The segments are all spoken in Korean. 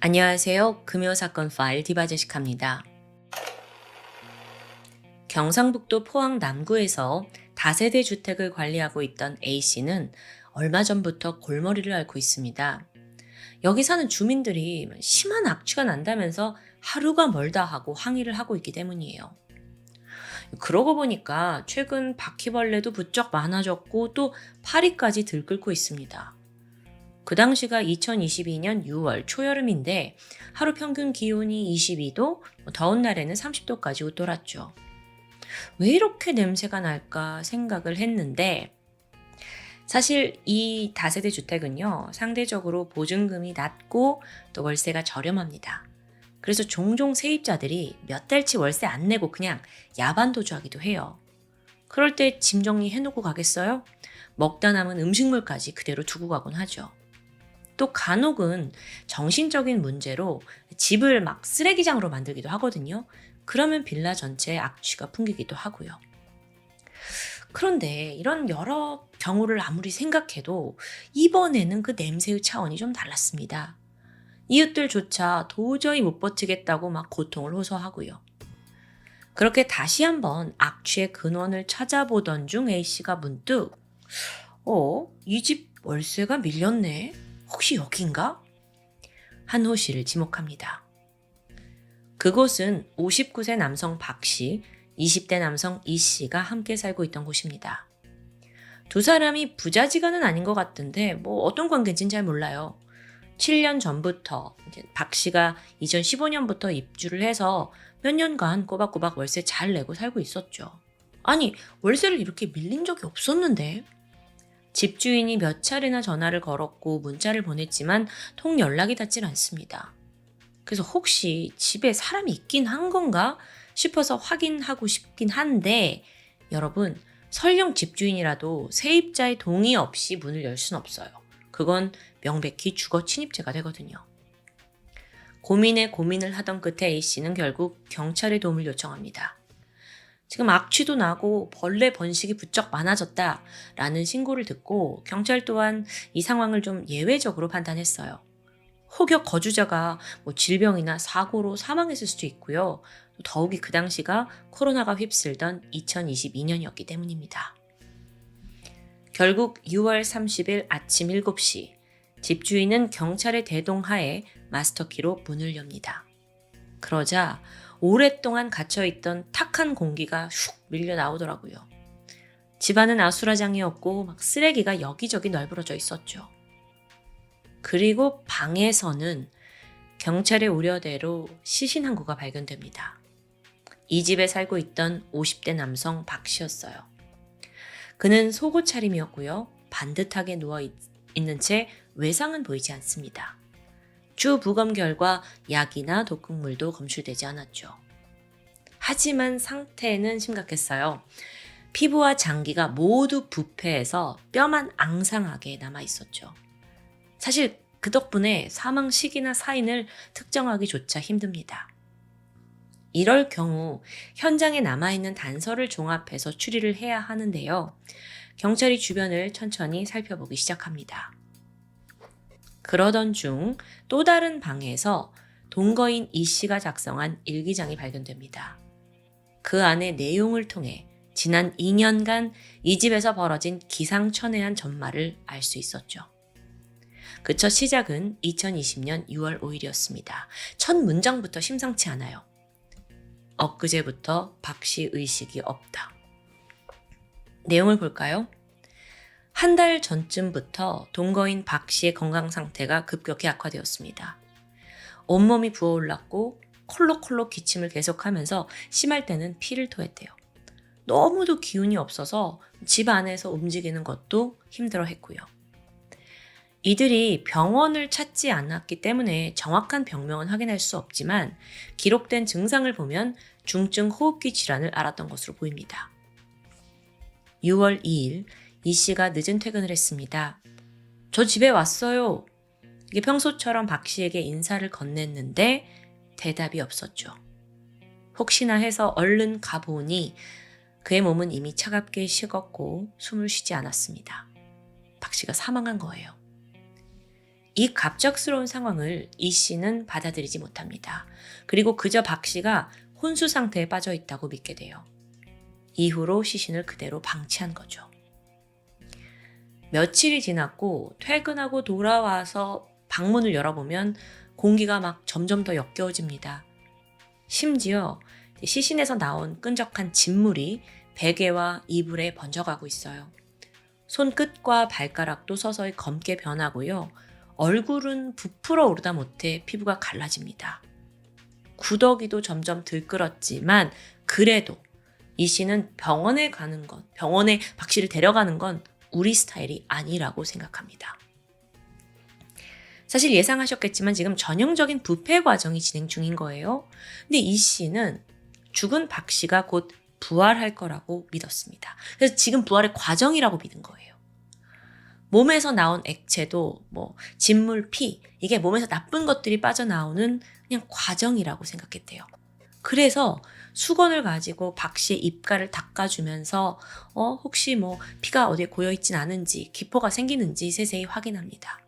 안녕하세요. 금요사건 파일 디바제식합니다. 경상북도 포항 남구에서 다세대 주택을 관리하고 있던 A씨는 얼마 전부터 골머리를 앓고 있습니다. 여기 사는 주민들이 심한 악취가 난다면서 하루가 멀다 하고 항의를 하고 있기 때문이에요. 그러고 보니까 최근 바퀴벌레도 부쩍 많아졌고 또 파리까지 들끓고 있습니다. 그 당시가 2022년 6월 초여름인데 하루 평균 기온이 22도, 더운 날에는 30도까지 웃돌았죠. 왜 이렇게 냄새가 날까 생각을 했는데 사실 이 다세대 주택은요, 상대적으로 보증금이 낮고 또 월세가 저렴합니다. 그래서 종종 세입자들이 몇 달치 월세 안 내고 그냥 야반 도주하기도 해요. 그럴 때 짐 정리해놓고 가겠어요? 먹다 남은 음식물까지 그대로 두고 가곤 하죠. 또 간혹은 정신적인 문제로 집을 막 쓰레기장으로 만들기도 하거든요. 그러면 빌라 전체에 악취가 풍기기도 하고요. 그런데 이런 여러 경우를 아무리 생각해도 이번에는 그 냄새의 차원이 좀 달랐습니다. 이웃들조차 도저히 못 버티겠다고 막 고통을 호소하고요. 그렇게 다시 한번 악취의 근원을 찾아보던 중 A씨가 문득 이 집 월세가 밀렸네? 혹시 여긴가? 한 호씨를 지목합니다. 그곳은 59세 남성 박씨, 20대 남성 이씨가 함께 살고 있던 곳입니다. 두 사람이 부자지간은 아닌 것 같은데 어떤 관계인지는 잘 몰라요. 7년 전부터 박씨가 2015년부터 입주를 해서 몇 년간 꼬박꼬박 월세 잘 내고 살고 있었죠. 아니, 월세를 이렇게 밀린 적이 없었는데? 집주인이 몇 차례나 전화를 걸었고 문자를 보냈지만 통 연락이 닿질 않습니다. 그래서 혹시 집에 사람이 있긴 한 건가 싶어서 확인하고 싶긴 한데 여러분, 설령 집주인이라도 세입자의 동의 없이 문을 열 순 없어요. 그건 명백히 주거 침입죄가 되거든요. 고민에 고민을 하던 끝에 A씨는 결국 경찰의 도움을 요청합니다. 지금 악취도 나고 벌레 번식이 부쩍 많아졌다라는 신고를 듣고 경찰 또한 이 상황을 좀 예외적으로 판단했어요. 혹여 거주자가 질병이나 사고로 사망했을 수도 있고요. 더욱이 그 당시가 코로나가 휩쓸던 2022년이었기 때문입니다. 결국 6월 30일 아침 7시 집주인은 경찰의 대동하에 마스터키로 문을 엽니다. 그러자 오랫동안 갇혀있던 탁한 공기가 슉 밀려 나오더라고요. 집안은 아수라장이었고 막 쓰레기가 여기저기 널브러져 있었죠. 그리고 방에서는 경찰의 우려대로 시신 한 구가 발견됩니다. 이 집에 살고 있던 50대 남성 박 씨였어요. 그는 속옷 차림이었고요. 반듯하게 누워있는 채 외상은 보이지 않습니다. 주 부검 결과 약이나 독극물도 검출되지 않았죠. 하지만 상태는 심각했어요. 피부와 장기가 모두 부패해서 뼈만 앙상하게 남아 있었죠. 사실 그 덕분에 사망 시기나 사인을 특정하기조차 힘듭니다. 이럴 경우 현장에 남아있는 단서를 종합해서 추리를 해야 하는데요. 경찰이 주변을 천천히 살펴보기 시작합니다. 그러던 중 또 다른 방에서 동거인 이 씨가 작성한 일기장이 발견됩니다. 그 안의 내용을 통해 지난 2년간 이 집에서 벌어진 기상천외한 전말을 알 수 있었죠. 그 첫 시작은 2020년 6월 5일이었습니다. 첫 문장부터 심상치 않아요. 엊그제부터 박 씨 의식이 없다. 내용을 볼까요? 한 달 전쯤부터 동거인 박 씨의 건강 상태가 급격히 악화되었습니다. 온몸이 부어올랐고 콜록콜록 기침을 계속하면서 심할 때는 피를 토했대요. 너무도 기운이 없어서 집 안에서 움직이는 것도 힘들어했고요. 이들이 병원을 찾지 않았기 때문에 정확한 병명은 확인할 수 없지만 기록된 증상을 보면 중증 호흡기 질환을 앓았던 것으로 보입니다. 6월 2일 이 씨가 늦은 퇴근을 했습니다. 저 집에 왔어요. 이게 평소처럼 박 씨에게 인사를 건넸는데 대답이 없었죠. 혹시나 해서 얼른 가보니 그의 몸은 이미 차갑게 식었고 숨을 쉬지 않았습니다. 박 씨가 사망한 거예요. 이 갑작스러운 상황을 이 씨는 받아들이지 못합니다. 그리고 그저 박 씨가 혼수 상태에 빠져 있다고 믿게 돼요. 이후로 시신을 그대로 방치한 거죠. 며칠이 지났고 퇴근하고 돌아와서 방문을 열어보면 공기가 막 점점 더 역겨워집니다. 심지어 시신에서 나온 끈적한 진물이 베개와 이불에 번져가고 있어요. 손끝과 발가락도 서서히 검게 변하고요. 얼굴은 부풀어 오르다 못해 피부가 갈라집니다. 구더기도 점점 들끓었지만 그래도 이 씨는 병원에 박 씨를 데려가는 건 우리 스타일이 아니라고 생각합니다. 사실 예상하셨겠지만 지금 전형적인 부패 과정이 진행 중인 거예요. 근데 이 씨는 죽은 박 씨가 곧 부활할 거라고 믿었습니다. 그래서 지금 부활의 과정이라고 믿은 거예요. 몸에서 나온 액체도 진물, 피, 이게 몸에서 나쁜 것들이 빠져나오는 그냥 과정이라고 생각했대요. 그래서 수건을 가지고 박 씨의 입가를 닦아주면서 혹시 피가 어디에 고여있진 않은지, 기포가 생기는지 세세히 확인합니다.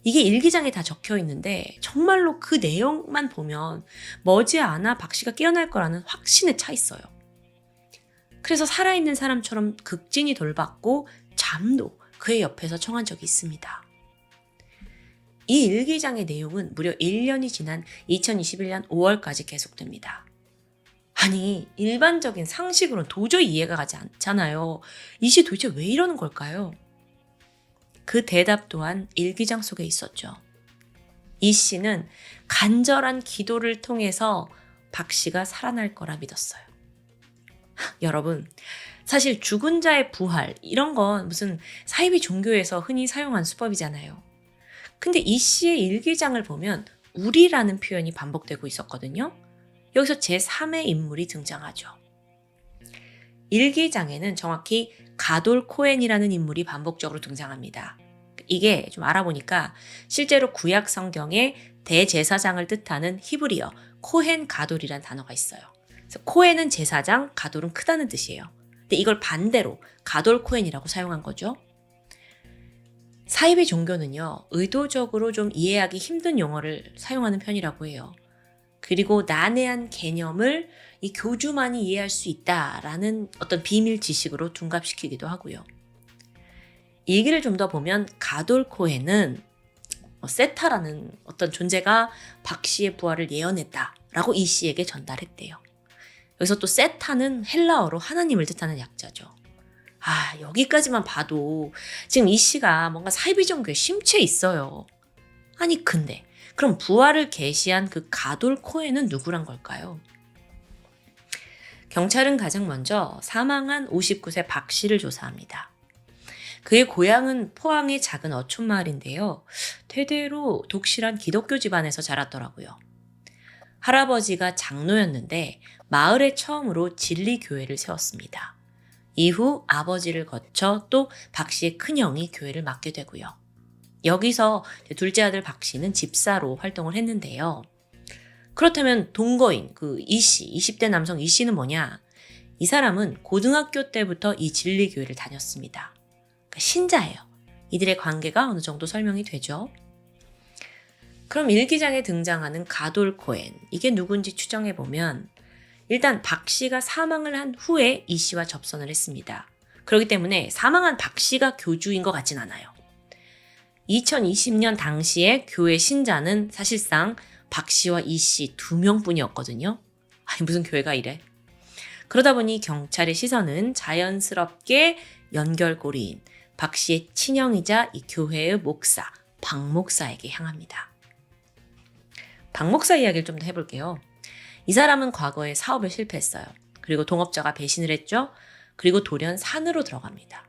이게 일기장에 다 적혀 있는데 정말로 그 내용만 보면 머지않아 박 씨가 깨어날 거라는 확신에 차 있어요. 그래서 살아있는 사람처럼 극진히 돌봤고 잠도 그의 옆에서 청한 적이 있습니다. 이 일기장의 내용은 무려 1년이 지난 2021년 5월까지 계속됩니다. 아니, 일반적인 상식으로는 도저히 이해가 가지 않잖아요. 이 씨 도대체 왜 이러는 걸까요? 그 대답 또한 일기장 속에 있었죠. 이 씨는 간절한 기도를 통해서 박 씨가 살아날 거라 믿었어요. 여러분, 사실 죽은 자의 부활, 이런 건 무슨 사이비 종교에서 흔히 사용한 수법이잖아요. 근데 이 씨의 일기장을 보면 우리라는 표현이 반복되고 있었거든요. 여기서 제3의 인물이 등장하죠. 일기장에는 정확히 가돌 코헨이라는 인물이 반복적으로 등장합니다. 이게 좀 알아보니까 실제로 구약 성경에 대제사장을 뜻하는 히브리어 코헨 가돌이라는 단어가 있어요. 그래서 코헨은 제사장, 가돌은 크다는 뜻이에요. 근데 이걸 반대로 가돌 코헨이라고 사용한 거죠. 사이비 종교는요, 의도적으로 좀 이해하기 힘든 용어를 사용하는 편이라고 해요. 그리고 난해한 개념을 이 교주만이 이해할 수 있다라는 어떤 비밀 지식으로 둔갑시키기도 하고요. 얘기를 좀 더 보면 가돌 코헨은 세타라는 어떤 존재가 박 씨의 부활을 예언했다라고 이 씨에게 전달했대요. 여기서 또 세타는 헬라어로 하나님을 뜻하는 약자죠. 여기까지만 봐도 지금 이 씨가 뭔가 사이비 종교에 심취해 있어요. 아니 근데 그럼 부활을 계시한 그 가돌 코헨은 누구란 걸까요? 경찰은 가장 먼저 사망한 59세 박 씨를 조사합니다. 그의 고향은 포항의 작은 어촌 마을인데요. 대대로 독실한 기독교 집안에서 자랐더라고요. 할아버지가 장로였는데 마을에 처음으로 진리교회를 세웠습니다. 이후 아버지를 거쳐 또 박 씨의 큰형이 교회를 맡게 되고요. 여기서 둘째 아들 박 씨는 집사로 활동을 했는데요. 그렇다면 동거인 이 씨, 20대 남성 이 씨는 뭐냐? 이 사람은 고등학교 때부터 이 진리교회를 다녔습니다. 그러니까 신자예요. 이들의 관계가 어느 정도 설명이 되죠. 그럼 일기장에 등장하는 가돌 코헨, 이게 누군지 추정해보면 일단 박 씨가 사망을 한 후에 이 씨와 접선을 했습니다. 그렇기 때문에 사망한 박 씨가 교주인 것 같진 않아요. 2020년 당시에 교회 신자는 사실상 박 씨와 이 씨 2명뿐이었거든요. 아니 무슨 교회가 이래. 그러다 보니 경찰의 시선은 자연스럽게 연결고리인 박 씨의 친형이자 이 교회의 목사, 박 목사에게 향합니다. 박 목사 이야기를 좀 더 해볼게요. 이 사람은 과거에 사업에 실패했어요. 그리고 동업자가 배신을 했죠. 그리고 돌연 산으로 들어갑니다.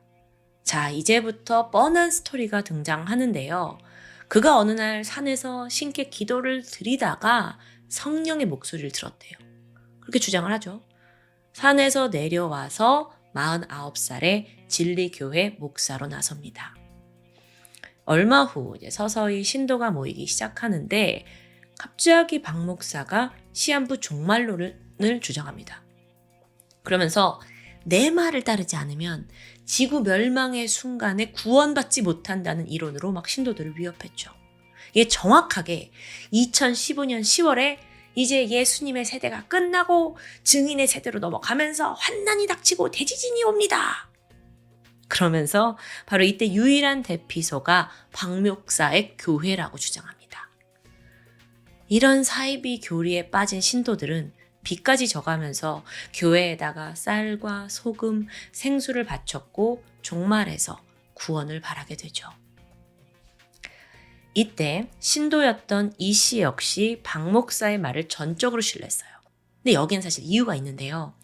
자, 이제부터 뻔한 스토리가 등장하는데요. 그가 어느 날 산에서 신께 기도를 드리다가 성령의 목소리를 들었대요. 그렇게 주장을 하죠. 산에서 내려와서 49살에 진리교회 목사로 나섭니다. 얼마 후 서서히 신도가 모이기 시작하는데 갑자기 박 목사가 시한부 종말론을 주장합니다. 그러면서 내 말을 따르지 않으면 지구 멸망의 순간에 구원받지 못한다는 이론으로 막 신도들을 위협했죠. 이게 정확하게 2015년 10월에 이제 예수님의 세대가 끝나고 증인의 세대로 넘어가면서 환난이 닥치고 대지진이 옵니다. 그러면서 바로 이때 유일한 대피소가 박 목사의 교회라고 주장합니다. 이런 사이비 교리에 빠진 신도들은 비까지 져가면서 교회에다가 쌀과 소금, 생수를 바쳤고 종말에서 구원을 바라게 되죠. 이때 신도였던 이 씨 역시 박 목사의 말을 전적으로 신뢰했어요. 근데 여기는 사실 이유가 있는데요.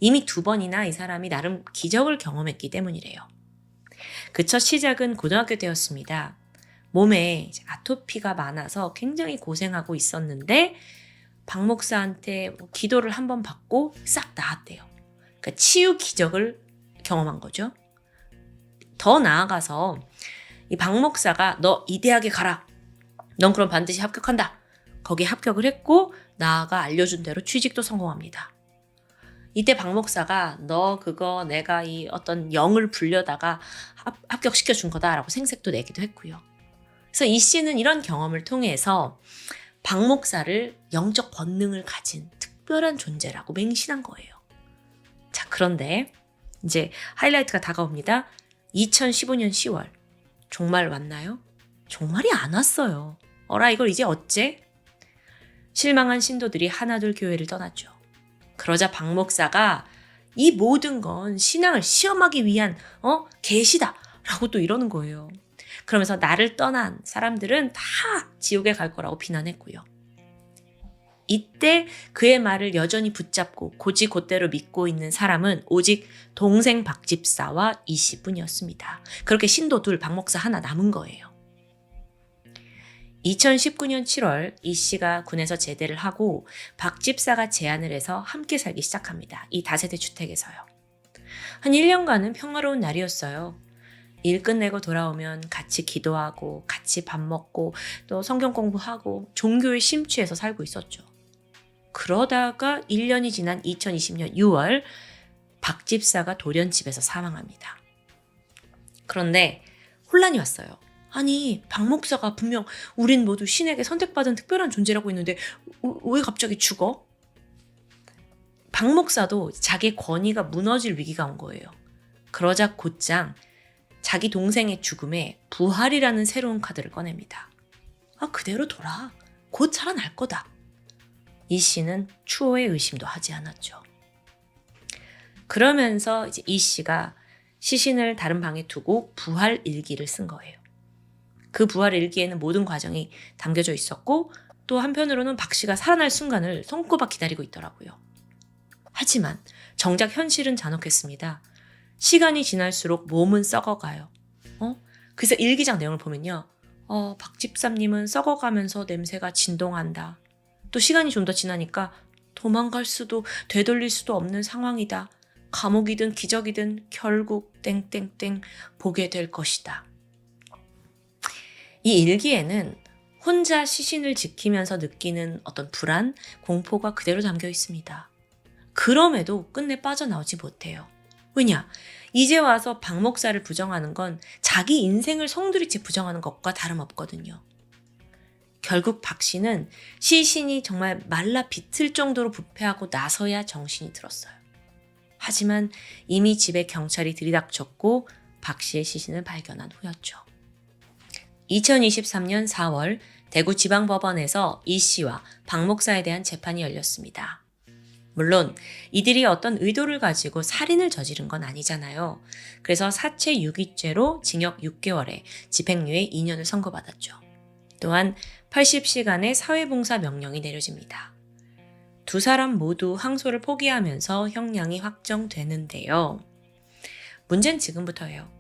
이미 2번이나 이 사람이 나름 기적을 경험했기 때문이래요. 그 첫 시작은 고등학교 때였습니다. 몸에 아토피가 많아서 굉장히 고생하고 있었는데 박 목사한테 기도를 한번 받고 싹 나았대요. 그러니까 치유 기적을 경험한 거죠. 더 나아가서 이 박 목사가 너 이 대학에 가라. 넌 그럼 반드시 합격한다. 거기에 합격을 했고 나아가 알려준 대로 취직도 성공합니다. 이때 박 목사가 너 그거 내가 이 어떤 영을 불려다가 합격시켜 준 거다라고 생색도 내기도 했고요. 그래서 이 씨는 이런 경험을 통해서 박 목사를 영적 권능을 가진 특별한 존재라고 맹신한 거예요. 자, 그런데 이제 하이라이트가 다가옵니다. 2015년 10월. 종말 왔나요? 종말이 안 왔어요. 어라, 이걸 이제 어째? 실망한 신도들이 하나둘 교회를 떠났죠. 그러자 박 목사가 이 모든 건 신앙을 시험하기 위한 계시다 라고 또 이러는 거예요. 그러면서 나를 떠난 사람들은 다 지옥에 갈 거라고 비난했고요. 이때 그의 말을 여전히 붙잡고 곧이곧대로 믿고 있는 사람은 오직 동생 박 집사와 이 씨뿐이었습니다. 그렇게 신도 둘, 박 목사 하나 남은 거예요. 2019년 7월 이 씨가 군에서 제대를 하고 박 집사가 제안을 해서 함께 살기 시작합니다. 이 다세대 주택에서요. 한 1년간은 평화로운 날이었어요. 일 끝내고 돌아오면 같이 기도하고 같이 밥 먹고 또 성경 공부하고 종교에 심취해서 살고 있었죠. 그러다가 1년이 지난 2020년 6월 박 집사가 돌연집에서 사망합니다. 그런데 혼란이 왔어요. 아니, 박 목사가 분명 우린 모두 신에게 선택받은 특별한 존재라고 했는데 왜 갑자기 죽어? 박 목사도 자기 권위가 무너질 위기가 온 거예요. 그러자 곧장 자기 동생의 죽음에 부활이라는 새로운 카드를 꺼냅니다. 그대로 둬라. 곧 살아날 거다. 이 씨는 추호의 의심도 하지 않았죠. 그러면서 이제 이 씨가 시신을 다른 방에 두고 부활 일기를 쓴 거예요. 그 부활 일기에는 모든 과정이 담겨져 있었고 또 한편으로는 박 씨가 살아날 순간을 손꼽아 기다리고 있더라고요. 하지만 정작 현실은 잔혹했습니다. 시간이 지날수록 몸은 썩어가요. 그래서 일기장 내용을 보면요. 박 집사님은 썩어가면서 냄새가 진동한다. 또 시간이 좀 더 지나니까 도망갈 수도 되돌릴 수도 없는 상황이다. 감옥이든 기적이든 결국 땡땡땡 보게 될 것이다. 이 일기에는 혼자 시신을 지키면서 느끼는 어떤 불안, 공포가 그대로 담겨 있습니다. 그럼에도 끝내 빠져나오지 못해요. 왜냐? 이제 와서 박 목사를 부정하는 건 자기 인생을 송두리째 부정하는 것과 다름없거든요. 결국 박 씨는 시신이 정말 말라 비틀 정도로 부패하고 나서야 정신이 들었어요. 하지만 이미 집에 경찰이 들이닥쳤고 박 씨의 시신을 발견한 후였죠. 2023년 4월 대구지방법원에서 이 씨와 박 목사에 대한 재판이 열렸습니다. 물론 이들이 어떤 의도를 가지고 살인을 저지른 건 아니잖아요. 그래서 사체 유기죄로 징역 6개월에 집행유예 2년을 선고받았죠. 또한 80시간의 사회봉사 명령이 내려집니다. 두 사람 모두 항소를 포기하면서 형량이 확정되는데요. 문제는 지금부터예요.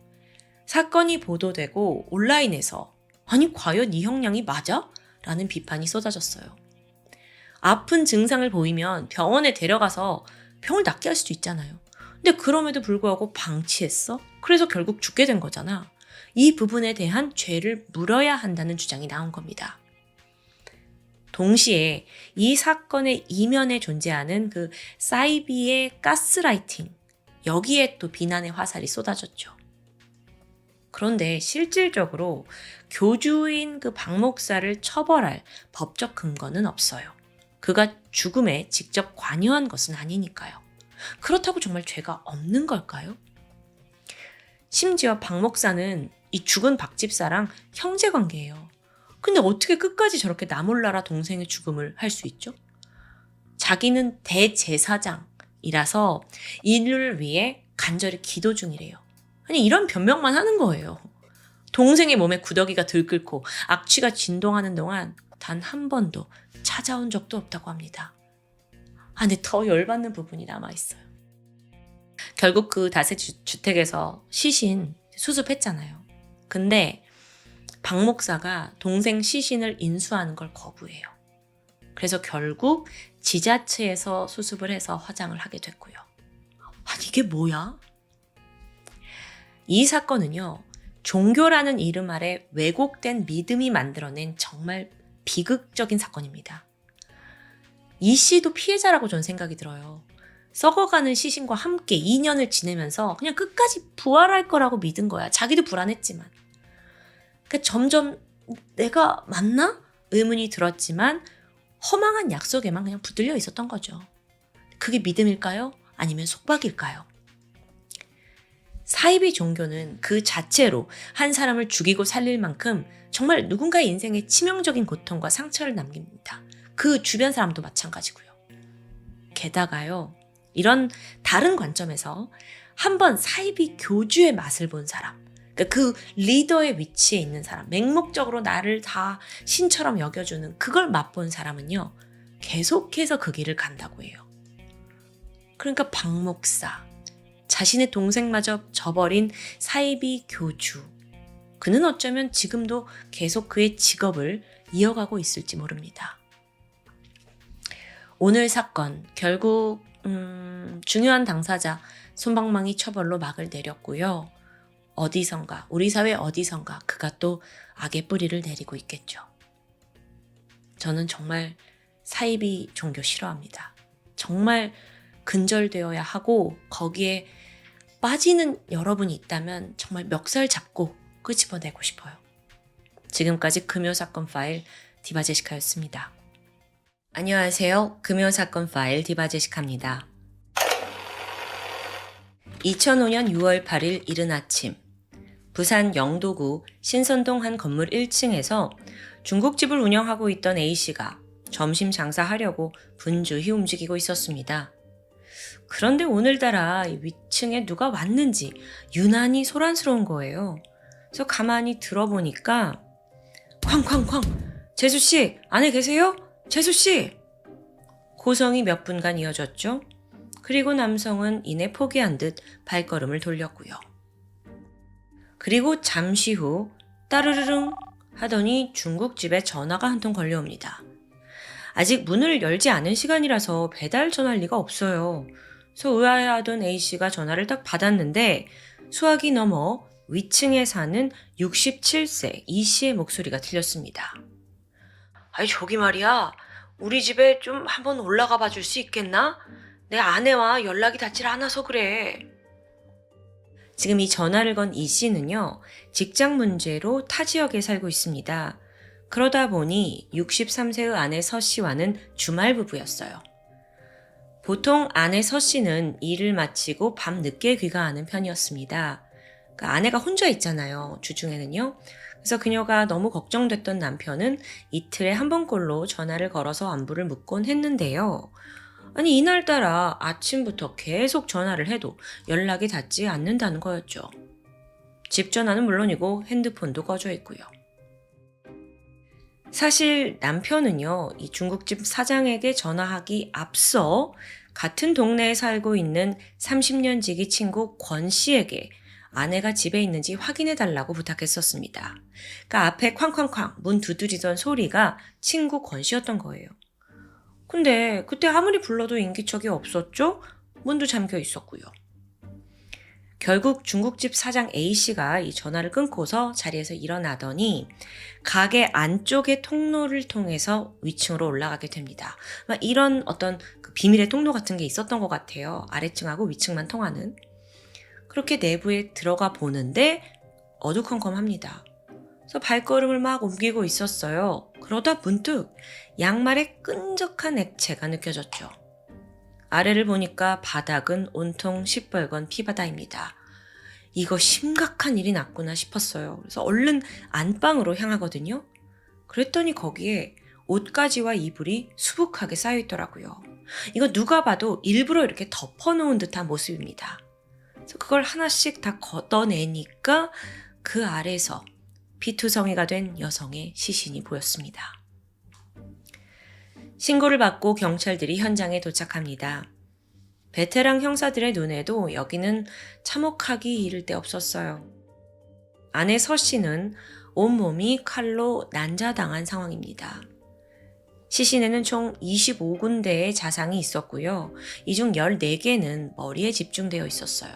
사건이 보도되고 온라인에서 아니 과연 이 형량이 맞아? 라는 비판이 쏟아졌어요. 아픈 증상을 보이면 병원에 데려가서 병을 낫게 할 수도 있잖아요. 근데 그럼에도 불구하고 방치했어? 그래서 결국 죽게 된 거잖아. 이 부분에 대한 죄를 물어야 한다는 주장이 나온 겁니다. 동시에 이 사건의 이면에 존재하는 그 사이비의 가스라이팅, 여기에 또 비난의 화살이 쏟아졌죠. 그런데 실질적으로 교주인 그 박 목사를 처벌할 법적 근거는 없어요. 그가 죽음에 직접 관여한 것은 아니니까요. 그렇다고 정말 죄가 없는 걸까요? 심지어 박 목사는 이 죽은 박 집사랑 형제 관계예요. 근데 어떻게 끝까지 저렇게 나 몰라라 동생의 죽음을 할 수 있죠? 자기는 대제사장이라서 이를 위해 간절히 기도 중이래요. 아니 이런 변명만 하는 거예요. 동생의 몸에 구더기가 들끓고 악취가 진동하는 동안 단 한 번도 찾아온 적도 없다고 합니다. 근데 더 열받는 부분이 남아있어요. 결국 그 다세주택에서 시신 수습했잖아요. 근데 박 목사가 동생 시신을 인수하는 걸 거부해요. 그래서 결국 지자체에서 수습을 해서 화장을 하게 됐고요. 이게 뭐야? 이 사건은요. 종교라는 이름 아래 왜곡된 믿음이 만들어낸 정말 비극적인 사건입니다. 이 씨도 피해자라고 저는 생각이 들어요. 썩어가는 시신과 함께 2년을 지내면서 그냥 끝까지 부활할 거라고 믿은 거야. 자기도 불안했지만. 그러니까 점점 내가 맞나? 의문이 들었지만 허망한 약속에만 그냥 붙들려 있었던 거죠. 그게 믿음일까요? 아니면 속박일까요? 사이비 종교는 그 자체로 한 사람을 죽이고 살릴 만큼 정말 누군가의 인생에 치명적인 고통과 상처를 남깁니다. 그 주변 사람도 마찬가지고요. 게다가요. 이런 다른 관점에서 한번 사이비 교주의 맛을 본 사람, 그러니까 그 리더의 위치에 있는 사람, 맹목적으로 나를 다 신처럼 여겨주는 그걸 맛본 사람은요. 계속해서 그 길을 간다고 해요. 그러니까 박 목사, 자신의 동생마저 저버린 사이비 교주. 그는 어쩌면 지금도 계속 그의 직업을 이어가고 있을지 모릅니다. 오늘 사건, 결국 중요한 당사자 솜방망이 처벌로 막을 내렸고요. 어디선가, 우리 사회 어디선가 그가 또 악의 뿌리를 내리고 있겠죠. 저는 정말 사이비 종교 싫어합니다. 정말 근절되어야 하고 거기에 빠지는 여러분이 있다면 정말 멱살 잡고 끄집어내고 싶어요. 지금까지 금요사건 파일 디바제시카였습니다. 안녕하세요. 금요사건 파일 디바제시카입니다. 2005년 6월 8일 이른 아침 부산 영도구 신선동 한 건물 1층에서 중국집을 운영하고 있던 A씨가 점심 장사하려고 분주히 움직이고 있었습니다. 그런데 오늘따라 위층에 누가 왔는지 유난히 소란스러운 거예요. 그래서 가만히 들어보니까 쾅쾅쾅! 재수씨 안에 계세요? 재수씨! 고성이 몇 분간 이어졌죠. 그리고 남성은 이내 포기한 듯 발걸음을 돌렸고요. 그리고 잠시 후 따르르릉 하더니 중국집에 전화가 한 통 걸려옵니다. 아직 문을 열지 않은 시간이라서 배달 전화할 리가 없어요. 그래서 의아해하던 A씨가 전화를 딱 받았는데 수화기 넘어 위층에 사는 67세 E씨의 목소리가 들렸습니다. 저기 말이야. 우리 집에 좀 한번 올라가 봐 줄 수 있겠나? 내 아내와 연락이 닿질 않아서 그래. 지금 이 전화를 건 E씨는요. 직장 문제로 타 지역에 살고 있습니다. 그러다 보니 63세의 아내 서씨와는 주말 부부였어요. 보통 아내 서씨는 일을 마치고 밤 늦게 귀가하는 편이었습니다. 그러니까 아내가 혼자 있잖아요. 주중에는요. 그래서 그녀가 너무 걱정됐던 남편은 이틀에 한 번꼴로 전화를 걸어서 안부를 묻곤 했는데요. 아니 이날따라 아침부터 계속 전화를 해도 연락이 닿지 않는다는 거였죠. 집 전화는 물론이고 핸드폰도 꺼져 있고요. 사실 남편은요, 이 중국집 사장에게 전화하기 앞서 같은 동네에 살고 있는 30년 지기 친구 권 씨에게 아내가 집에 있는지 확인해 달라고 부탁했었습니다. 그러니까 앞에 쾅쾅쾅 문 두드리던 소리가 친구 권 씨였던 거예요. 근데 그때 아무리 불러도 인기척이 없었죠? 문도 잠겨 있었고요. 결국 중국집 사장 A씨가 이 전화를 끊고서 자리에서 일어나더니 가게 안쪽의 통로를 통해서 위층으로 올라가게 됩니다. 이런 어떤 그 비밀의 통로 같은 게 있었던 것 같아요. 아래층하고 위층만 통하는. 그렇게 내부에 들어가 보는데 어두컴컴합니다. 그래서 발걸음을 막 옮기고 있었어요. 그러다 문득 양말에 끈적한 액체가 느껴졌죠. 아래를 보니까 바닥은 온통 시뻘건 피바다입니다. 이거 심각한 일이 났구나 싶었어요. 그래서 얼른 안방으로 향하거든요. 그랬더니 거기에 옷가지와 이불이 수북하게 쌓여 있더라고요. 이거 누가 봐도 일부러 이렇게 덮어놓은 듯한 모습입니다. 그래서 그걸 하나씩 다 걷어내니까 그 아래서 피투성이가 된 여성의 시신이 보였습니다. 신고를 받고 경찰들이 현장에 도착합니다. 베테랑 형사들의 눈에도 여기는 참혹하기 이를 데 없었어요. 아내 서 씨는 온몸이 칼로 난자당한 상황입니다. 시신에는 총 25군데의 자상이 있었고요. 이 중 14개는 머리에 집중되어 있었어요.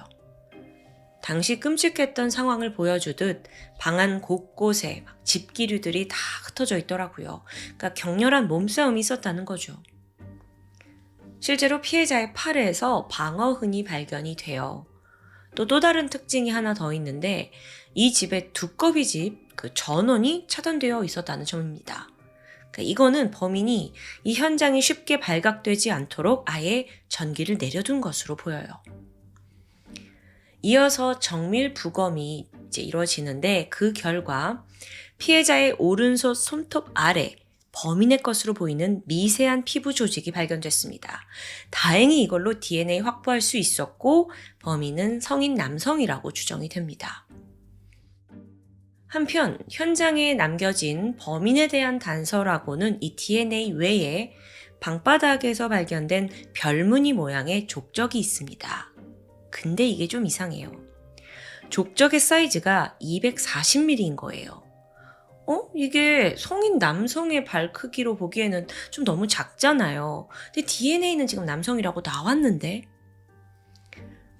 당시 끔찍했던 상황을 보여주듯 방 안 곳곳에 집기류들이 다 흩어져 있더라고요. 그러니까 격렬한 몸싸움이 있었다는 거죠. 실제로 피해자의 팔에서 방어흔이 발견이 돼요. 또 다른 특징이 하나 더 있는데 이 집의 두꺼비 집 그 전원이 차단되어 있었다는 점입니다. 그러니까 이거는 범인이 이 현장이 쉽게 발각되지 않도록 아예 전기를 내려둔 것으로 보여요. 이어서 정밀 부검이 이제 이루어지는데 그 결과 피해자의 오른손 손톱 아래 범인의 것으로 보이는 미세한 피부 조직이 발견됐습니다. 다행히 이걸로 DNA 확보할 수 있었고 범인은 성인 남성이라고 추정이 됩니다. 한편 현장에 남겨진 범인에 대한 단서라고는 이 DNA 외에 방바닥에서 발견된 별무늬 모양의 족적이 있습니다. 근데 이게 좀 이상해요. 족적의 사이즈가 240mm인 거예요. 이게 성인 남성의 발 크기로 보기에는 좀 너무 작잖아요. 근데 DNA는 지금 남성이라고 나왔는데?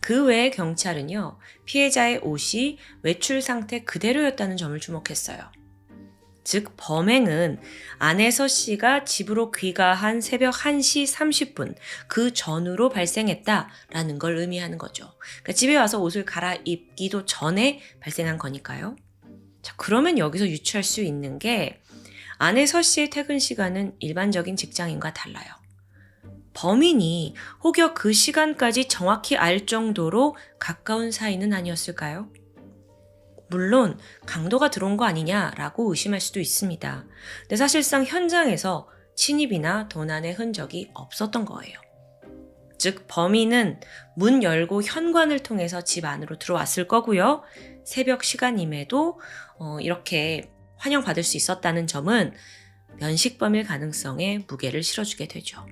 그 외에 경찰은요, 피해자의 옷이 외출 상태 그대로였다는 점을 주목했어요. 즉, 범행은 아내 서 씨가 집으로 귀가한 새벽 1시 30분 그 전후로 발생했다라는 걸 의미하는 거죠. 그러니까 집에 와서 옷을 갈아입기도 전에 발생한 거니까요. 자, 그러면 여기서 유추할 수 있는 게 아내 서 씨의 퇴근 시간은 일반적인 직장인과 달라요. 범인이 혹여 그 시간까지 정확히 알 정도로 가까운 사이는 아니었을까요? 물론 강도가 들어온 거 아니냐라고 의심할 수도 있습니다. 근데 사실상 현장에서 침입이나 도난의 흔적이 없었던 거예요. 즉 범인은 문 열고 현관을 통해서 집 안으로 들어왔을 거고요. 새벽 시간임에도 이렇게 환영받을 수 있었다는 점은 면식범일 가능성에 무게를 실어주게 되죠.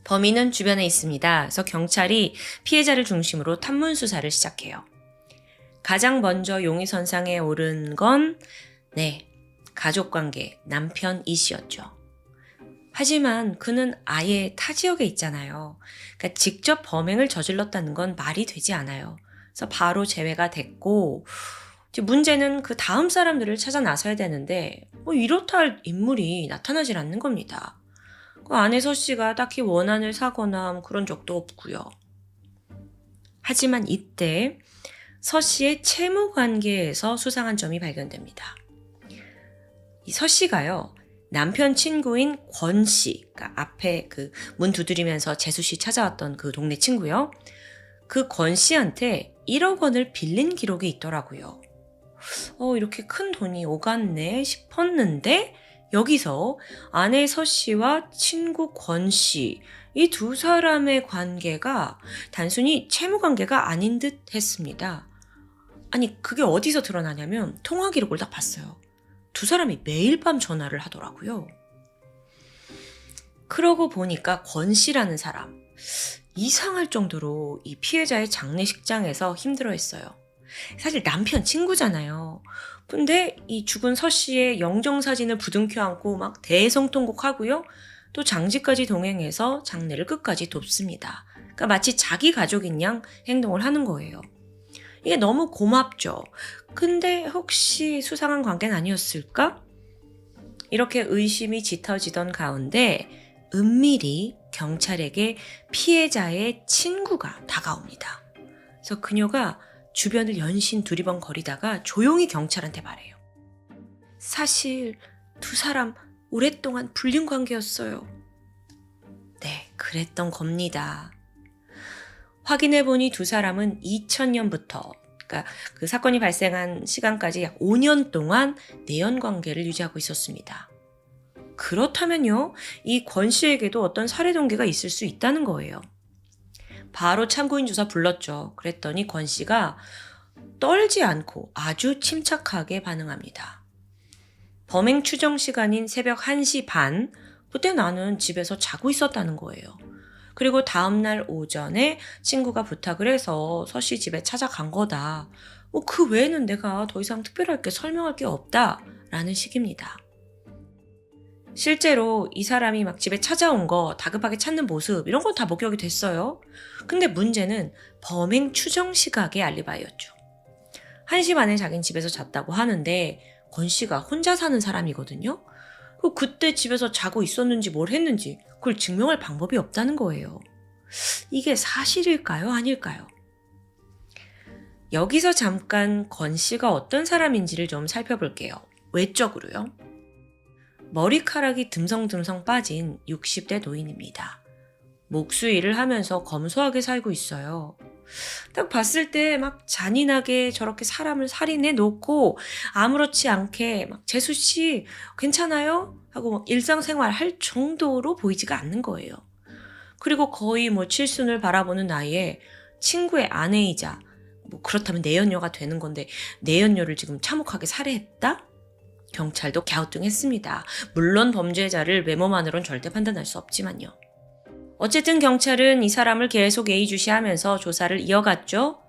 범인은 주변에 있습니다. 그래서 경찰이 피해자를 중심으로 탐문 수사를 시작해요. 가장 먼저 용의선상에 오른 건 가족관계 남편 이 씨였죠. 하지만 그는 아예 타 지역에 있잖아요. 그러니까 직접 범행을 저질렀다는 건 말이 되지 않아요. 그래서 바로 제외가 됐고 이제 문제는 그 다음 사람들을 찾아 나서야 되는데 이렇다 할 인물이 나타나질 않는 겁니다. 그 아내 서 씨가 딱히 원한을 사거나 그런 적도 없고요. 하지만 이때 서 씨의 채무 관계에서 수상한 점이 발견됩니다. 이 서 씨가요, 남편 친구인 권 씨, 그러니까 앞에 그 문 두드리면서 재수 씨 찾아왔던 그 동네 친구요. 그 권 씨한테 1억 원을 빌린 기록이 있더라고요. 이렇게 큰 돈이 오갔네 싶었는데 여기서 아내 서 씨와 친구 권 씨, 이 두 사람의 관계가 단순히 채무 관계가 아닌 듯 했습니다. 아니, 그게 어디서 드러나냐면 통화 기록을 딱 봤어요. 두 사람이 매일 밤 전화를 하더라고요. 그러고 보니까 권 씨라는 사람, 이상할 정도로 이 피해자의 장례식장에서 힘들어했어요. 사실 남편 친구잖아요. 근데 이 죽은 서 씨의 영정사진을 부둥켜 안고 막 대성통곡하고요. 또 장지까지 동행해서 장례를 끝까지 돕습니다. 그러니까 마치 자기 가족인 양 행동을 하는 거예요. 이게 너무 고맙죠. 근데 혹시 수상한 관계는 아니었을까? 이렇게 의심이 짙어지던 가운데 은밀히 경찰에게 피해자의 친구가 다가옵니다. 그래서 그녀가 주변을 연신 두리번거리다가 조용히 경찰한테 말해요. 사실 두 사람 오랫동안 불륜 관계였어요. 네, 그랬던 겁니다. 확인해보니 두 사람은 2000년부터, 그러니까 그 사건이 발생한 시간까지 약 5년 동안 내연 관계를 유지하고 있었습니다. 그렇다면요, 이 권 씨에게도 어떤 살해 동기가 있을 수 있다는 거예요. 바로 참고인 조사 불렀죠. 그랬더니 권 씨가 떨지 않고 아주 침착하게 반응합니다. 범행 추정 시간인 새벽 1시 반, 그때 나는 집에서 자고 있었다는 거예요. 그리고 다음날 오전에 친구가 부탁을 해서 서씨 집에 찾아간 거다. 그 외에는 내가 더 이상 특별하게 설명할 게 없다. 라는 식입니다. 실제로 이 사람이 막 집에 찾아온 거, 다급하게 찾는 모습, 이런 건 다 목격이 됐어요. 근데 문제는 범행 추정 시각의 알리바이였죠. 1시 반에 자긴 집에서 잤다고 하는데 권 씨가 혼자 사는 사람이거든요. 그때 집에서 자고 있었는지 뭘 했는지 그걸 증명할 방법이 없다는 거예요. 이게 사실일까요? 아닐까요? 여기서 잠깐 권 씨가 어떤 사람인지를 좀 살펴볼게요. 외적으로요. 머리카락이 듬성듬성 빠진 60대 노인입니다. 목수일을 하면서 검소하게 살고 있어요. 딱 봤을 때 막 잔인하게 저렇게 사람을 살인해 놓고 아무렇지 않게 막 재수씨 괜찮아요? 하고 막 일상생활 할 정도로 보이지가 않는 거예요. 그리고 거의 칠순을 바라보는 나이에 친구의 아내이자 그렇다면 내연녀가 되는 건데 내연녀를 지금 참혹하게 살해했다? 경찰도 갸우뚱했습니다. 물론 범죄자를 외모만으론 절대 판단할 수 없지만요. 어쨌든 경찰은 이 사람을 계속 예의주시하면서 조사를 이어갔죠.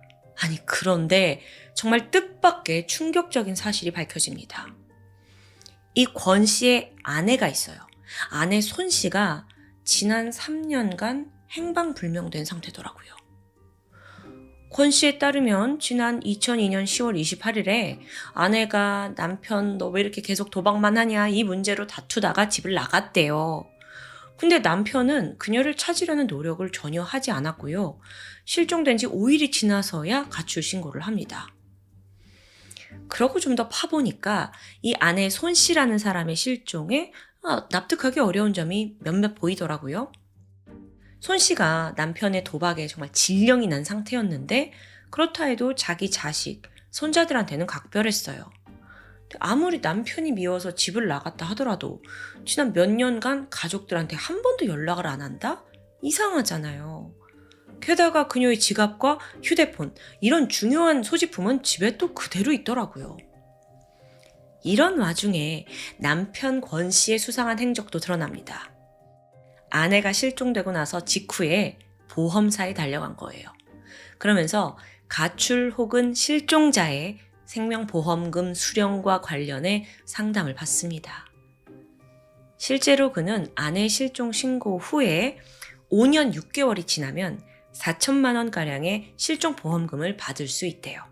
아니 그런데 정말 뜻밖의 충격적인 사실이 밝혀집니다. 이 권 씨의 아내가 있어요. 아내 손 씨가 지난 3년간 행방불명된 상태더라고요. 권 씨에 따르면 지난 2002년 10월 28일에 아내가 남편 너 왜 이렇게 계속 도박만 하냐 이 문제로 다투다가 집을 나갔대요. 근데 남편은 그녀를 찾으려는 노력을 전혀 하지 않았고요. 실종된 지 5일이 지나서야 가출 신고를 합니다. 그러고 좀 더 파보니까 이 아내 손 씨라는 사람의 실종에 납득하기 어려운 점이 몇몇 보이더라고요. 손 씨가 남편의 도박에 정말 질령이 난 상태였는데 그렇다 해도 자기 자식, 손자들한테는 각별했어요. 아무리 남편이 미워서 집을 나갔다 하더라도 지난 몇 년간 가족들한테 한 번도 연락을 안 한다? 이상하잖아요. 게다가 그녀의 지갑과 휴대폰, 이런 중요한 소지품은 집에 또 그대로 있더라고요. 이런 와중에 남편 권 씨의 수상한 행적도 드러납니다. 아내가 실종되고 나서 직후에 보험사에 달려간 거예요. 그러면서 가출 혹은 실종자의 생명보험금 수령과 관련해 상담을 받습니다. 실제로 그는 아내 실종 신고 후에 5년 6개월이 지나면 4천만 원가량의 실종보험금을 받을 수 있대요.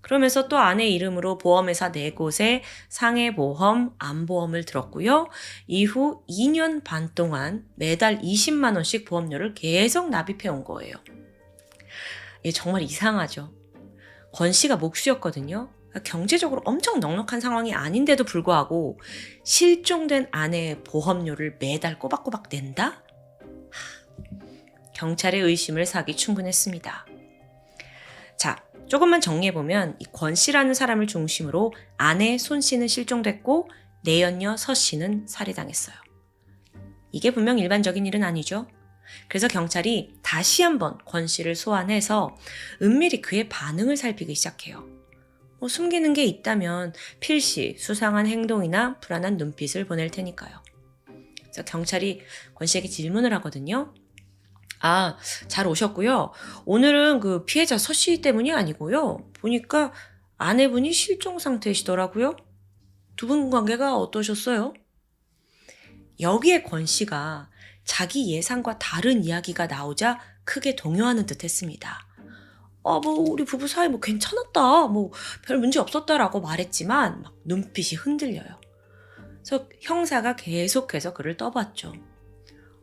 그러면서 또 아내 이름으로 보험회사 4곳에 상해보험, 암보험을 들었고요. 이후 2년 반 동안 매달 20만 원씩 보험료를 계속 납입해 온 거예요. 정말 이상하죠. 권 씨가 목수였거든요. 경제적으로 엄청 넉넉한 상황이 아닌데도 불구하고 실종된 아내의 보험료를 매달 꼬박꼬박 낸다? 경찰의 의심을 사기 충분했습니다. 자, 조금만 정리해보면 이 권 씨라는 사람을 중심으로 아내 손 씨는 실종됐고 내연녀 서 씨는 살해당했어요. 이게 분명 일반적인 일은 아니죠. 그래서 경찰이 다시 한번 권 씨를 소환해서 은밀히 그의 반응을 살피기 시작해요. 숨기는 게 있다면 필시 수상한 행동이나 불안한 눈빛을 보낼 테니까요. 그래서 경찰이 권 씨에게 질문을 하거든요. 잘 오셨고요. 오늘은 그 피해자 서 씨 때문이 아니고요. 보니까 아내분이 실종 상태시더라고요. 두 분 관계가 어떠셨어요? 여기에 권 씨가 자기 예상과 다른 이야기가 나오자 크게 동요하는 듯 했습니다. 우리 부부 사이 괜찮았다. 별 문제 없었다라고 말했지만 막 눈빛이 흔들려요. 그래서 형사가 계속해서 그를 떠봤죠.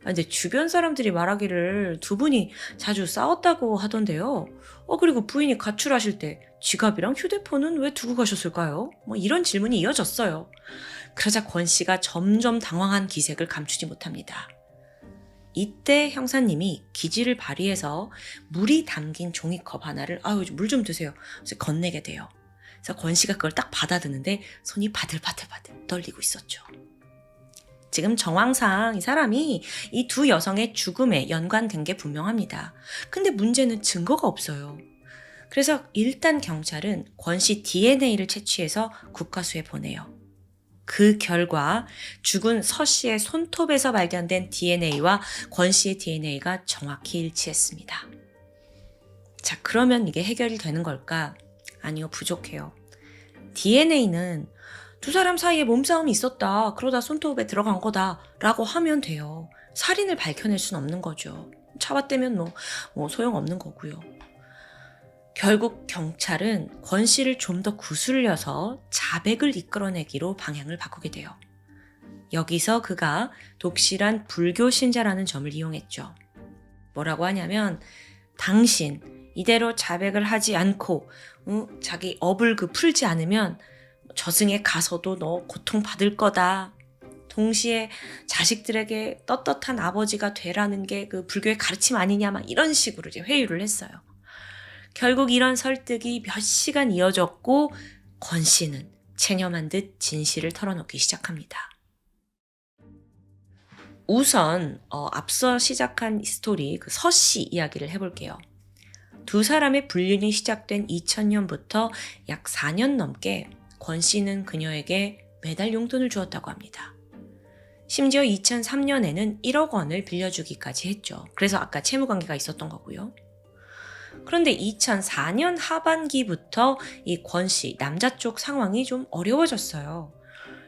근데 주변 사람들이 말하기를 두 분이 자주 싸웠다고 하던데요. 그리고 부인이 가출하실 때 지갑이랑 휴대폰은 왜 두고 가셨을까요? 뭐 이런 질문이 이어졌어요. 그러자 권 씨가 점점 당황한 기색을 감추지 못합니다. 이때 형사님이 기지를 발휘해서 물이 담긴 종이컵 하나를 물 좀 드세요. 그래서 건네게 돼요. 그래서 권 씨가 그걸 딱 받아드는데 손이 바들바들바들 떨리고 있었죠. 지금 정황상 이 사람이 이 두 여성의 죽음에 연관된 게 분명합니다. 근데 문제는 증거가 없어요. 그래서 일단 경찰은 권 씨 DNA를 채취해서 국과수에 보내요. 그 결과 죽은 서 씨의 손톱에서 발견된 DNA와 권 씨의 DNA가 정확히 일치했습니다. 자, 그러면 이게 해결이 되는 걸까? 아니요, 부족해요. DNA는 두 사람 사이에 몸싸움이 있었다, 그러다 손톱에 들어간 거다 라고 하면 돼요. 살인을 밝혀낼 순 없는 거죠. 잡아떼면 뭐 소용없는 거고요. 결국 경찰은 권 씨를 좀 더 구슬려서 자백을 이끌어내기로 방향을 바꾸게 돼요. 여기서 그가 독실한 불교 신자라는 점을 이용했죠. 뭐라고 하냐면, 당신 이대로 자백을 하지 않고 자기 업을 풀지 않으면 저승에 가서도 너 고통받을 거다. 동시에 자식들에게 떳떳한 아버지가 되라는 게 그 불교의 가르침 아니냐, 막 이런 식으로 이제 회유를 했어요. 결국 이런 설득이 몇 시간 이어졌고 권 씨는 체념한 듯 진실을 털어놓기 시작합니다. 우선 앞서 시작한 스토리 그 서 씨 이야기를 해볼게요. 두 사람의 불륜이 시작된 2000년부터 약 4년 넘게 권 씨는 그녀에게 매달 용돈을 주었다고 합니다. 심지어 2003년에는 1억 원을 빌려주기까지 했죠. 그래서 아까 채무관계가 있었던 거고요. 그런데 2004년 하반기부터 이 권 씨 남자 쪽 상황이 좀 어려워졌어요.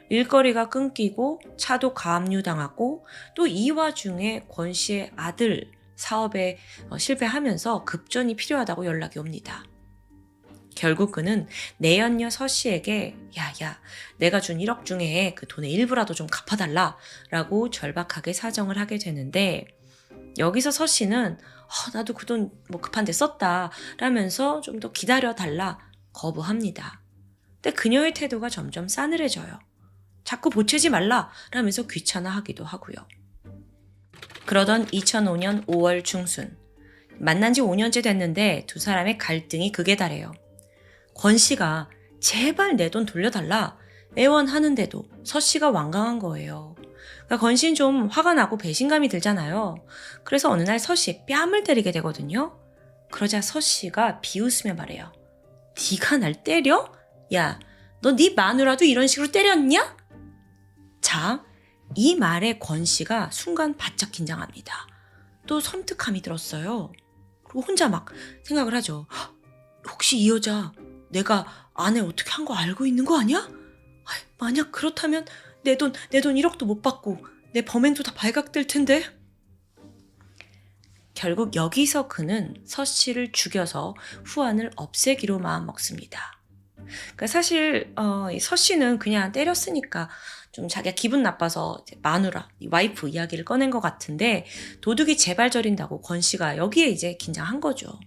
일거리가 끊기고 차도 가압류당하고 또 이 와중에 권 씨의 아들 사업에 실패하면서 급전이 필요하다고 연락이 옵니다. 결국 그는 내연녀 서 씨에게 야, 내가 준 1억 중에 그 돈의 일부라도 좀 갚아달라 라고 절박하게 사정을 하게 되는데, 여기서 서 씨는 나도 그 돈 급한데 썼다 라면서 좀 더 기다려달라 거부합니다. 근데 그녀의 태도가 점점 싸늘해져요. 자꾸 보채지 말라 라면서 귀찮아하기도 하고요. 그러던 2005년 5월 중순, 만난 지 5년째 됐는데 두 사람의 갈등이 극에 달해요. 권 씨가 제발 내 돈 돌려달라 애원하는데도 서 씨가 완강한 거예요. 그러니까 권 씨는 좀 화가 나고 배신감이 들잖아요. 그래서 어느 날 서 씨의 뺨을 때리게 되거든요. 그러자 서 씨가 비웃으며 말해요. 네가 날 때려? 야, 너 네 마누라도 이런 식으로 때렸냐? 자, 이 말에 권 씨가 순간 바짝 긴장합니다. 또 섬뜩함이 들었어요. 그리고 혼자 막 생각을 하죠. 혹시 이 여자 내가 아내 어떻게 한 거 알고 있는 거 아니야? 만약 그렇다면 내 돈 1억도 못 받고 내 범행도 다 발각될 텐데. 결국 여기서 그는 서 씨를 죽여서 후안을 없애기로 마음먹습니다. 그러니까 사실 서 씨는 그냥 때렸으니까 좀 자기가 기분 나빠서 마누라, 와이프 이야기를 꺼낸 것 같은데, 도둑이 재발 저린다고 권 씨가 여기에 이제 긴장한 거죠.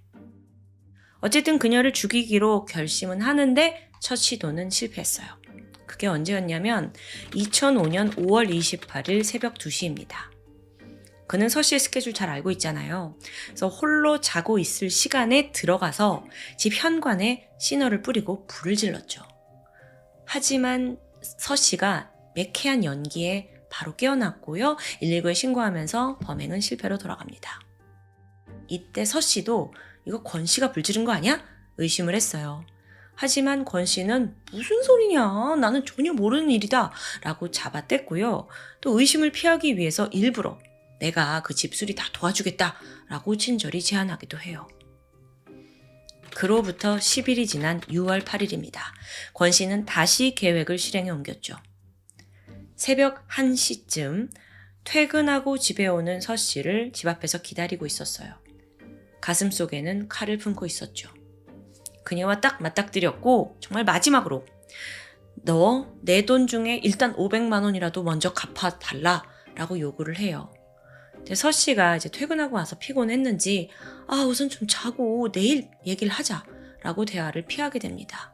어쨌든 그녀를 죽이기로 결심은 하는데 첫 시도는 실패했어요. 그게 언제였냐면 2005년 5월 28일 새벽 2시입니다. 그는 서 씨의 스케줄 잘 알고 있잖아요. 그래서 홀로 자고 있을 시간에 들어가서 집 현관에 신호를 뿌리고 불을 질렀죠. 하지만 서 씨가 매캐한 연기에 바로 깨어났고요. 119에 신고하면서 범행은 실패로 돌아갑니다. 이때 서 씨도 이거 권 씨가 불 지른 거 아니야? 의심을 했어요. 하지만 권 씨는 무슨 소리냐, 나는 전혀 모르는 일이다 라고 잡아댔고요. 또 의심을 피하기 위해서 일부러 내가 그 집수리 다 도와주겠다 라고 친절히 제안하기도 해요. 그로부터 10일이 지난 6월 8일입니다. 권 씨는 다시 계획을 실행에 옮겼죠. 새벽 1시쯤 퇴근하고 집에 오는 서 씨를 집 앞에서 기다리고 있었어요. 가슴속에는 칼을 품고 있었죠. 그녀와 딱 맞닥뜨렸고 정말 마지막으로 너 내 돈 중에 일단 500만 원이라도 먼저 갚아달라 라고 요구를 해요. 근데 서 씨가 이제 퇴근하고 와서 피곤했는지 우선 좀 자고 내일 얘기를 하자라고 대화를 피하게 됩니다.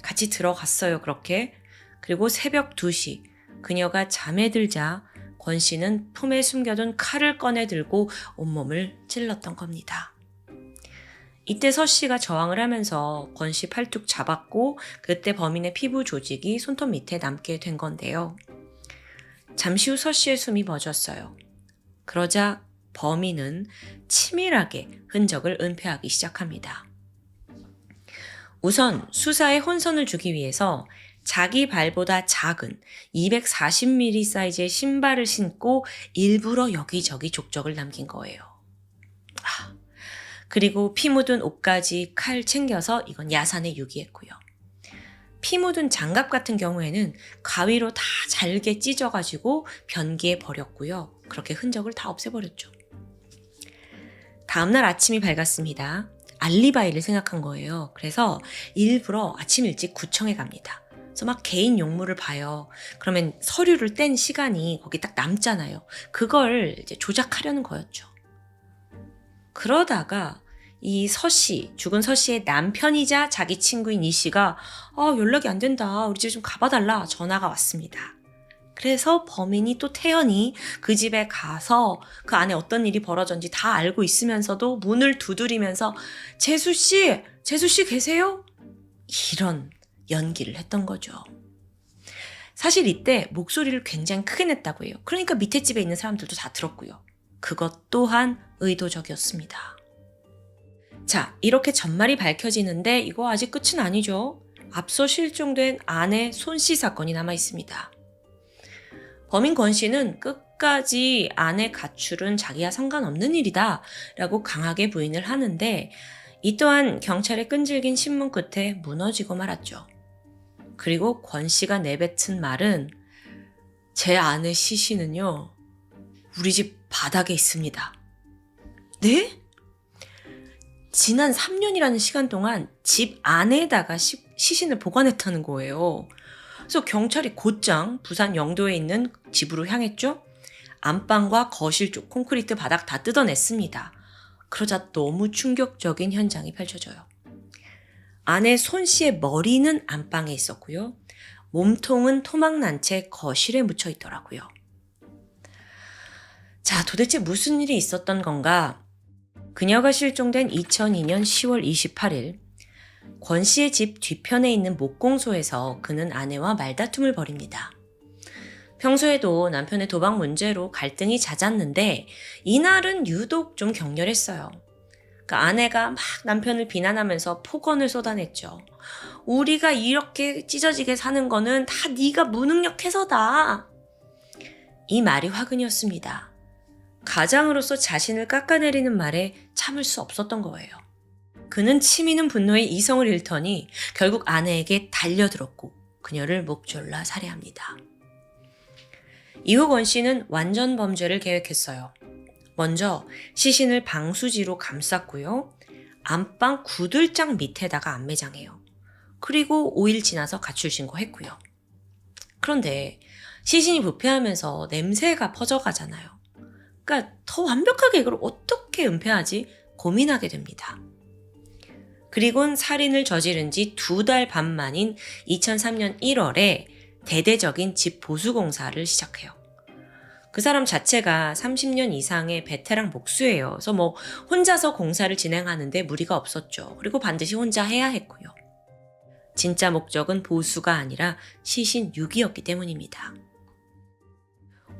같이 들어갔어요, 그렇게. 그리고 새벽 2시 그녀가 잠에 들자 권 씨는 품에 숨겨둔 칼을 꺼내 들고 온몸을 찔렀던 겁니다. 이때 서 씨가 저항을 하면서 권 씨 팔뚝 잡았고 그때 범인의 피부 조직이 손톱 밑에 남게 된 건데요. 잠시 후 서 씨의 숨이 멎었어요. 그러자 범인은 치밀하게 흔적을 은폐하기 시작합니다. 우선 수사에 혼선을 주기 위해서 자기 발보다 작은 240mm 사이즈의 신발을 신고 일부러 여기저기 족적을 남긴 거예요. 그리고 피 묻은 옷까지 칼 챙겨서 이건 야산에 유기했고요. 피 묻은 장갑 같은 경우에는 가위로 다 잘게 찢어가지고 변기에 버렸고요. 그렇게 흔적을 다 없애버렸죠. 다음날 아침이 밝았습니다. 알리바이를 생각한 거예요. 그래서 일부러 아침 일찍 구청에 갑니다. 그래서 막 개인 용무를 봐요. 그러면 서류를 뗀 시간이 거기 딱 남잖아요. 그걸 이제 조작하려는 거였죠. 그러다가 이 서 씨, 죽은 서 씨의 남편이자 자기 친구인 이 씨가 연락이 안 된다. 우리 집에 좀 가봐달라. 전화가 왔습니다. 그래서 범인이 또 태연히 그 집에 가서 그 안에 어떤 일이 벌어졌는지 다 알고 있으면서도 문을 두드리면서 재수 씨 계세요? 이런 연기를 했던 거죠. 사실 이때 목소리를 굉장히 크게 냈다고 해요. 그러니까 밑에 집에 있는 사람들도 다 들었고요. 그것 또한 의도적이었습니다. 자, 이렇게 전말이 밝혀지는데 이거 아직 끝은 아니죠. 앞서 실종된 아내 손 씨 사건이 남아 있습니다. 범인 권 씨는 끝까지 아내 가출은 자기와 상관없는 일이다 라고 강하게 부인을 하는데 이 또한 경찰의 끈질긴 신문 끝에 무너지고 말았죠. 그리고 권 씨가 내뱉은 말은 제 아내 시신은요, 우리 집 바닥에 있습니다. 네? 지난 3년이라는 시간 동안 집 안에다가 시신을 보관했다는 거예요. 그래서 경찰이 곧장 부산 영도에 있는 집으로 향했죠. 안방과 거실 쪽 콘크리트 바닥 다 뜯어냈습니다. 그러자 너무 충격적인 현장이 펼쳐져요. 아내 손 씨의 머리는 안방에 있었고요. 몸통은 토막난 채 거실에 묻혀 있더라고요. 자, 도대체 무슨 일이 있었던 건가? 그녀가 실종된 2002년 10월 28일 권 씨의 집 뒤편에 있는 목공소에서 그는 아내와 말다툼을 벌입니다. 평소에도 남편의 도박 문제로 갈등이 잦았는데 이날은 유독 좀 격렬했어요. 그러니까 아내가 막 남편을 비난하면서 폭언을 쏟아냈죠. 우리가 이렇게 찢어지게 사는 거는 다 네가 무능력해서다. 이 말이 화근이었습니다. 가장으로서 자신을 깎아내리는 말에 참을 수 없었던 거예요. 그는 치미는 분노에 이성을 잃더니 결국 아내에게 달려들었고 그녀를 목졸라 살해합니다. 이후 권 씨는 완전 범죄를 계획했어요. 먼저 시신을 방수지로 감쌌고요. 안방 구들장 밑에다가 안매장해요. 그리고 5일 지나서 가출 신고했고요. 그런데 시신이 부패하면서 냄새가 퍼져가잖아요. 그러니까 더 완벽하게 이걸 어떻게 은폐하지 고민하게 됩니다. 그리고는 살인을 저지른 지 2달 반 만인 2003년 1월에 대대적인 집 보수 공사를 시작해요. 그 사람 자체가 30년 이상의 베테랑 목수예요. 그래서 혼자서 공사를 진행하는데 무리가 없었죠. 그리고 반드시 혼자 해야 했고요. 진짜 목적은 보수가 아니라 시신 유기였기 때문입니다.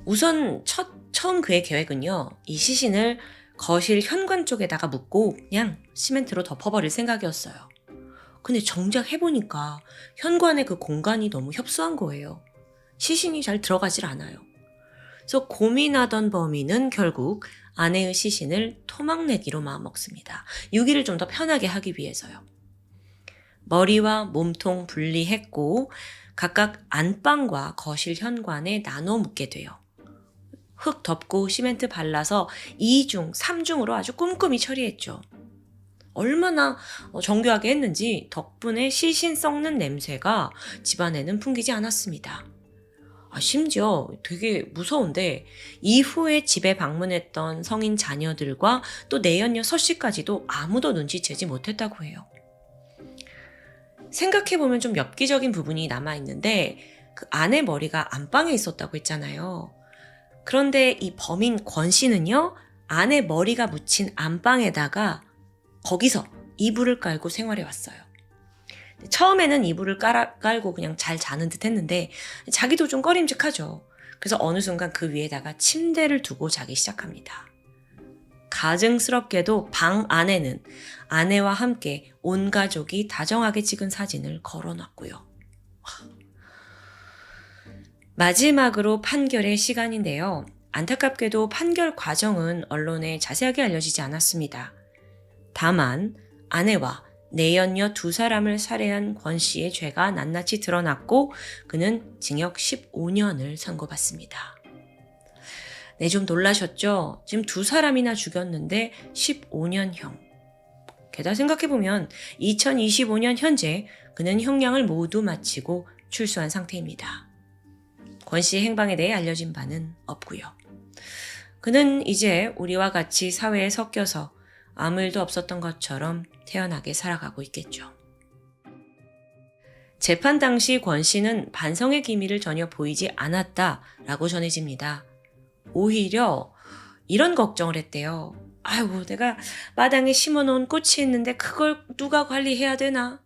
우선 처음 그의 계획은요, 이 시신을 거실 현관 쪽에다가 묻고 그냥 시멘트로 덮어버릴 생각이었어요. 근데 정작 해보니까 현관의 그 공간이 너무 협소한 거예요. 시신이 잘 들어가질 않아요. 그래서 고민하던 범인은 결국 아내의 시신을 토막내기로 마음먹습니다. 유기를 좀 더 편하게 하기 위해서요. 머리와 몸통 분리했고 각각 안방과 거실 현관에 나눠 묻게 돼요. 흙 덮고 시멘트 발라서 2중, 3중으로 아주 꼼꼼히 처리했죠. 얼마나 정교하게 했는지 덕분에 시신 썩는 냄새가 집안에는 풍기지 않았습니다. 심지어 되게 무서운데 이후에 집에 방문했던 성인 자녀들과 또 내연녀 서씨까지도 아무도 눈치채지 못했다고 해요. 생각해보면 좀 엽기적인 부분이 남아있는데 그 아내 머리가 안방에 있었다고 했잖아요. 그런데 이 범인 권 씨는요, 아내 머리가 묻힌 안방에다가 거기서 이불을 깔고 생활해 왔어요. 처음에는 이불을 깔고 그냥 잘 자는 듯 했는데 자기도 좀 꺼림직하죠. 그래서 어느 순간 그 위에다가 침대를 두고 자기 시작합니다. 가증스럽게도 방 안에는 아내와 함께 온 가족이 다정하게 찍은 사진을 걸어놨고요. 마지막으로 판결의 시간인데요. 안타깝게도 판결 과정은 언론에 자세하게 알려지지 않았습니다. 다만 아내와 내연녀 두 사람을 살해한 권 씨의 죄가 낱낱이 드러났고 그는 징역 15년을 선고받습니다. 네, 좀 놀라셨죠? 지금 두 사람이나 죽였는데 15년형. 게다가 생각해보면 2025년 현재 그는 형량을 모두 마치고 출소한 상태입니다. 권 씨의 행방에 대해 알려진 바는 없고요. 그는 이제 우리와 같이 사회에 섞여서 아무 일도 없었던 것처럼 태연하게 살아가고 있겠죠. 재판 당시 권 씨는 반성의 기미를 전혀 보이지 않았다라고 전해집니다. 오히려 이런 걱정을 했대요. 아이고, 내가 마당에 심어놓은 꽃이 있는데 그걸 누가 관리해야 되나?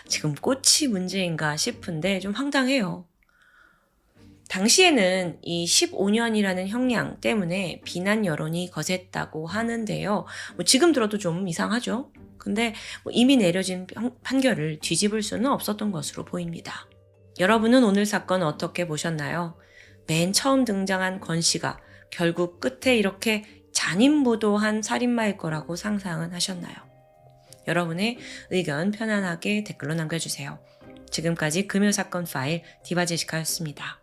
지금 꽃이 문제인가 싶은데 좀 황당해요. 당시에는 이 15년이라는 형량 때문에 비난 여론이 거셌다고 하는데요. 지금 들어도 좀 이상하죠? 근데 이미 내려진 판결을 뒤집을 수는 없었던 것으로 보입니다. 여러분은 오늘 사건 어떻게 보셨나요? 맨 처음 등장한 권 씨가 결국 끝에 이렇게 잔인무도한 살인마일 거라고 상상은 하셨나요? 여러분의 의견 편안하게 댓글로 남겨주세요. 지금까지 금요사건 파일 디바제시카였습니다.